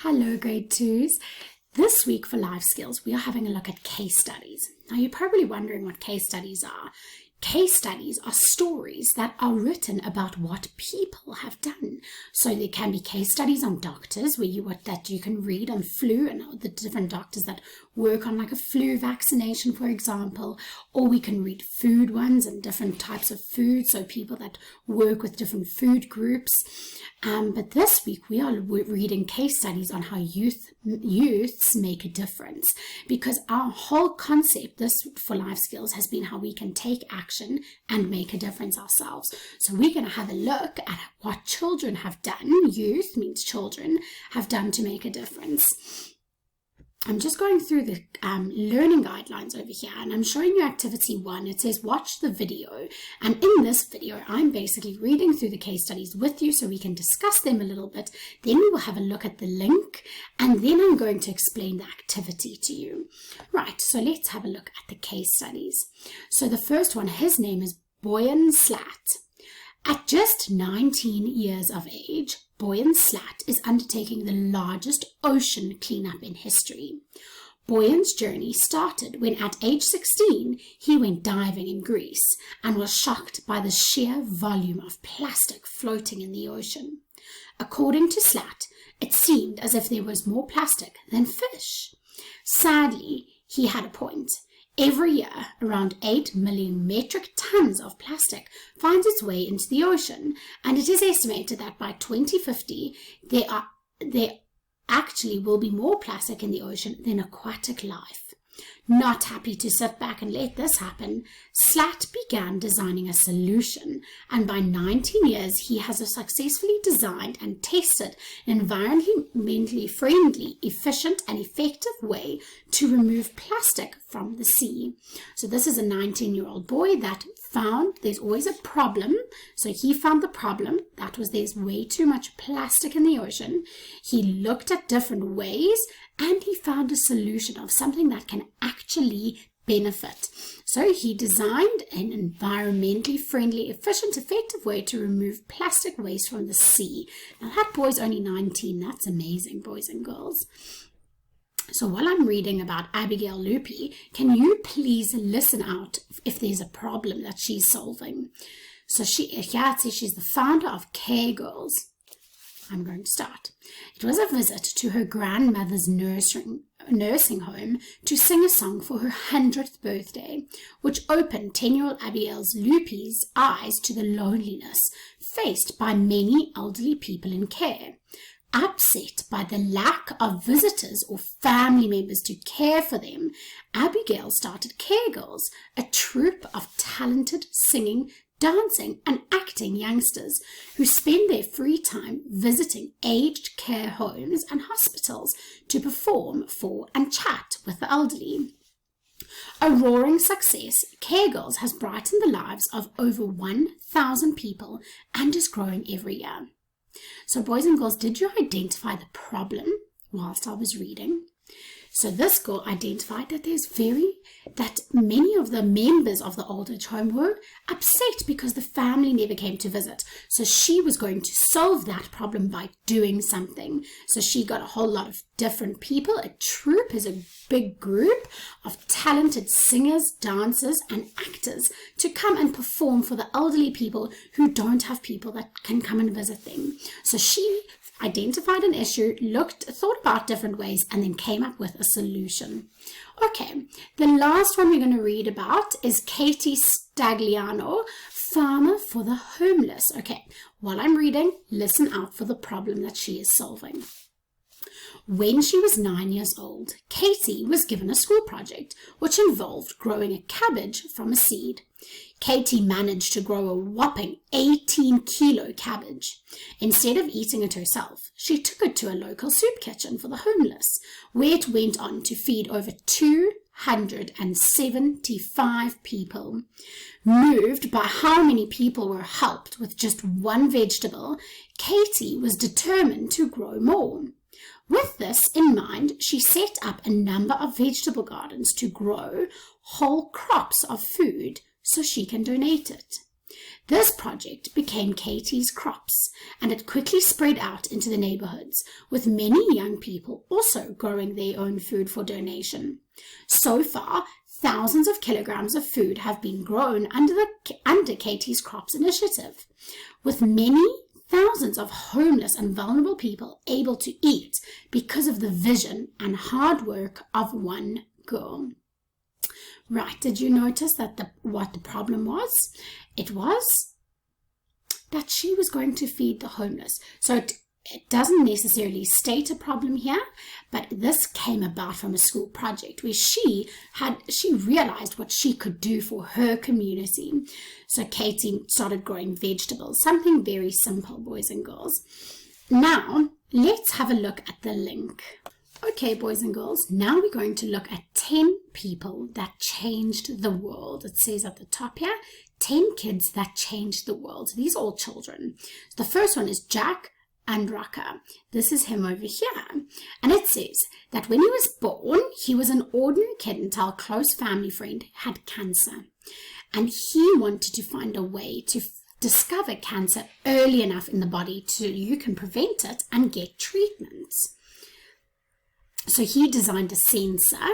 Hello, grade twos. This week for Life Skills, we are having a look at case studies. Now, you're probably wondering what case studies are. Case studies are stories that are written about what people have done. So there can be case studies on doctors that you can read on flu and the different doctors that work on like a flu vaccination, for example, or we can read food ones and different types of food, so people that work with different food groups. But this week we are reading case studies on how youths make a difference, because our whole concept for Life Skills has been how we can take action and make a difference ourselves. So we're going to have a look at what children have done. Youth means children have done to make a difference. I'm just going through the learning guidelines over here, and I'm showing you activity 1. It says watch the video, and in this video I'm basically reading through the case studies with you so we can discuss them a little bit. Then we will have a look at the link, and then I'm going to explain the activity to you. Right, so let's have a look at the case studies. So the first one, his name is Boyan Slat. At just 19 years of age, Boyan Slat is undertaking the largest ocean cleanup in history. Boyan's journey started when at age 16 he went diving in Greece and was shocked by the sheer volume of plastic floating in the ocean. According to Slat, it seemed as if there was more plastic than fish. Sadly, he had a point. Every year, around 8 million metric tons of plastic finds its way into the ocean, and it is estimated that by 2050, there actually will be more plastic in the ocean than aquatic life. Not happy to sit back and let this happen, Slat began designing a solution, and by 19 years he has successfully designed and tested an environmentally friendly, efficient and effective way to remove plastic from the sea. So this is a 19-year-old boy that found there's always a problem. So he found the problem, that was there's way too much plastic in the ocean. He looked at different ways and he found a solution of something that can actually benefit. So he designed an environmentally friendly, efficient, effective way to remove plastic waste from the sea. Now that boy's only 19. That's amazing, boys and girls. So while I'm reading about Abigail Loopy, can you please listen out if there's a problem that she's solving? So here it says she's the founder of Care Girls. I'm going to start. It was a visit to her grandmother's nursing home to sing a song for her 100th birthday, which opened 10-year-old Abigail Loopy's eyes to the loneliness faced by many elderly people in care. Upset by the lack of visitors or family members to care for them, Abigail started Care Girls, a troupe of talented singing, dancing and acting youngsters who spend their free time visiting aged care homes and hospitals to perform for and chat with the elderly. A roaring success, Care Girls has brightened the lives of over 1,000 people and is growing every year. So boys and girls, did you identify the problem whilst I was reading? So this girl identified that many of the members of the old age home were upset because the family never came to visit. So she was going to solve that problem by doing something. So she got a whole lot of different people. A troupe is a big group of talented singers, dancers and actors to come and perform for the elderly people who don't have people that can come and visit them. So she identified an issue, thought about different ways, and then came up with a solution. Okay, the last one we're going to read about is Katie Stagliano, Farmer for the Homeless. Okay, while I'm reading, listen out for the problem that she is solving. When she was 9 years old, Katie was given a school project which involved growing a cabbage from a seed. Katie managed to grow a whopping 18-kilo cabbage. Instead of eating it herself, she took it to a local soup kitchen for the homeless, where it went on to feed over 275 people. Moved by how many people were helped with just one vegetable, Katie was determined to grow more. With this in mind, she set up a number of vegetable gardens to grow whole crops of food so she can donate it. This project became Katie's Crops, and it quickly spread out into the neighborhoods, with many young people also growing their own food for donation. So far, thousands of kilograms of food have been grown under Katie's Crops initiative, with many thousands of homeless and vulnerable people able to eat because of the vision and hard work of one girl. Right, did you notice that what the problem was? It was that she was going to feed the homeless. So it doesn't necessarily state a problem here, but this came about from a school project where she realized what she could do for her community. So Katie started growing vegetables, something very simple, boys and girls. Now, let's have a look at the link. Okay, boys and girls, now we're going to look at 10 people that changed the world. It says at the top here, 10 kids that changed the world. These are all children. The first one is Jack Andraka. This is him over here. And it says that when he was born, he was an ordinary kid until a close family friend had cancer. And he wanted to find a way to discover cancer early enough in the body so you can prevent it and get treatments. So he designed a sensor.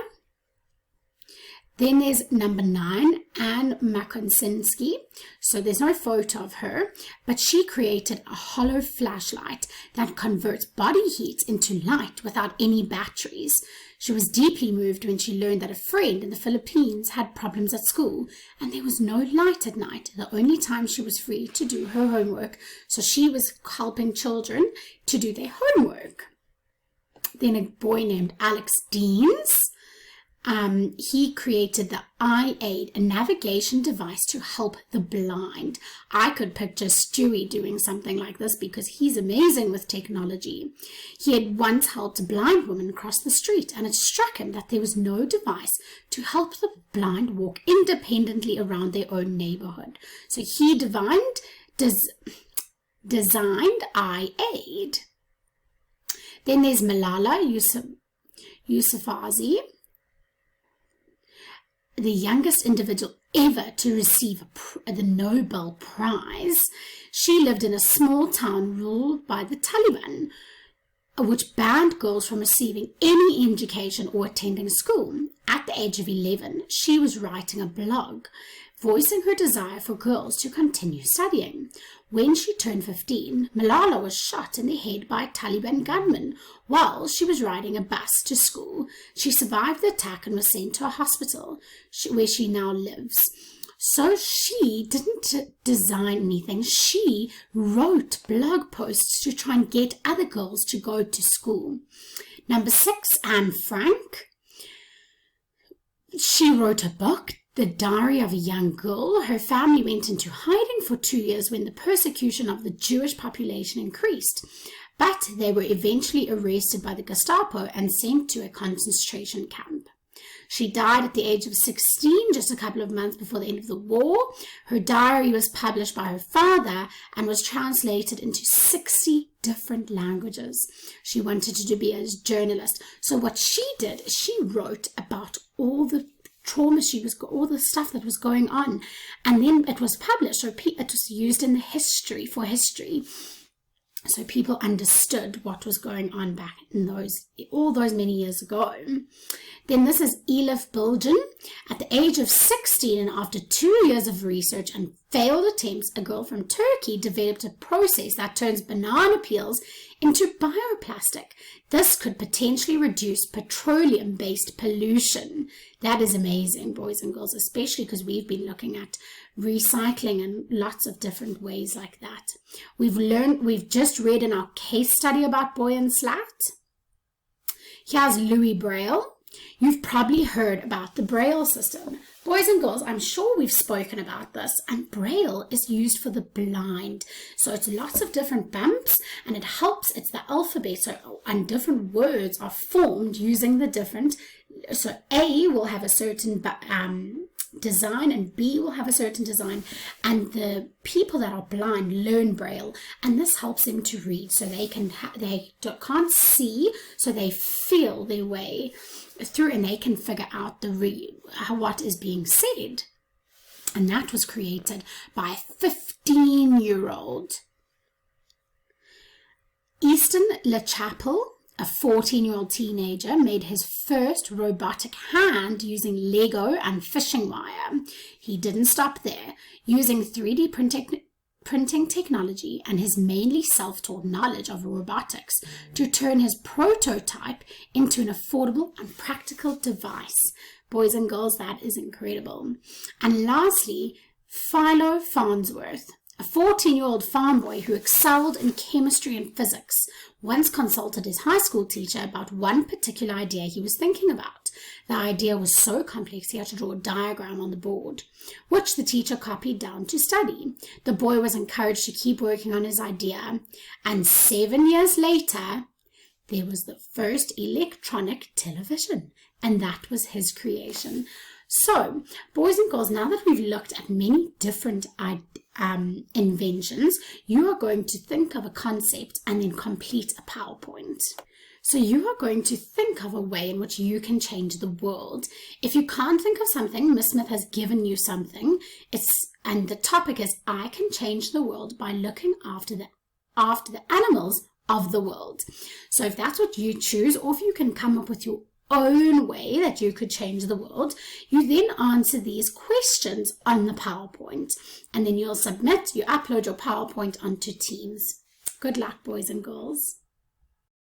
Then there's number 9, Anne Makonsinski. So there's no photo of her, but she created a hollow flashlight that converts body heat into light without any batteries. She was deeply moved when she learned that a friend in the Philippines had problems at school and there was no light at night, the only time she was free to do her homework. So she was helping children to do their homework. Then a boy named Alex Deans. He created the iAid, a navigation device to help the blind. I could picture Stewie doing something like this because he's amazing with technology. He had once helped a blind woman cross the street, and it struck him that there was no device to help the blind walk independently around their own neighborhood. So he designed iAid. Then there's Malala Yousafzai, the youngest individual ever to receive the Nobel Prize. She lived in a small town ruled by the Taliban, which banned girls from receiving any education or attending school. At the age of 11, she was writing a blog, voicing her desire for girls to continue studying. When she turned 15, Malala was shot in the head by a Taliban gunman while she was riding a bus to school. She survived the attack and was sent to a hospital where she now lives. So she didn't design anything. She wrote blog posts to try and get other girls to go to school. Number 6, Anne Frank. She wrote a book, The Diary of a Young Girl. Her family went into hiding for 2 years when the persecution of the Jewish population increased, but they were eventually arrested by the Gestapo and sent to a concentration camp. She died at the age of 16, just a couple of months before the end of the war. Her diary was published by her father and was translated into 60 different languages. She wanted to be a journalist. So what she did is she wrote about all the trauma all the stuff that was going on, and then it was published, or it was used in the history, so people understood what was going on back in all those many years ago. Then this is Elif Bilgin. At the age of 16, and after 2 years of research and failed attempts, a girl from Turkey developed a process that turns banana peels into bioplastic. This could potentially reduce petroleum-based pollution. That is amazing, boys and girls, especially because we've been looking at recycling and lots of different ways like that. We've just read in our case study about Boy and Slat. Here's Louis Braille. You've probably heard about the Braille system. Boys and girls, I'm sure we've spoken about this, and Braille is used for the blind. So it's lots of different bumps, and it helps, it's the alphabet, and different words are formed using the different, so A will have a certain design and B will have a certain design, and the people that are blind learn Braille, and this helps them to read, so they can't see, so they feel their way through and they can figure out what is being said. And that was created by a 15-year-old. Easton LaChapelle, a 14-year-old teenager, made his first robotic hand using Lego and fishing wire. He didn't stop there. Using 3D printing technology and his mainly self-taught knowledge of robotics to turn his prototype into an affordable and practical device. Boys and girls, that is incredible. And lastly, Philo Farnsworth, a 14-year-old farm boy who excelled in chemistry and physics, once consulted his high school teacher about one particular idea he was thinking about. The idea was so complex he had to draw a diagram on the board, which the teacher copied down to study. The boy was encouraged to keep working on his idea, and 7 years later, there was the first electronic television, and that was his creation. So, boys and girls, now that we've looked at many different inventions, you are going to think of a concept and then complete a PowerPoint. So you are going to think of a way in which you can change the world. If you can't think of something, Miss Smith has given you something. And the topic is, I can change the world by looking after the animals of the world. So if that's what you choose, or if you can come up with your own way that you could change the world, you then answer these questions on the PowerPoint, and then you'll upload your PowerPoint onto Teams. Good luck, boys and girls.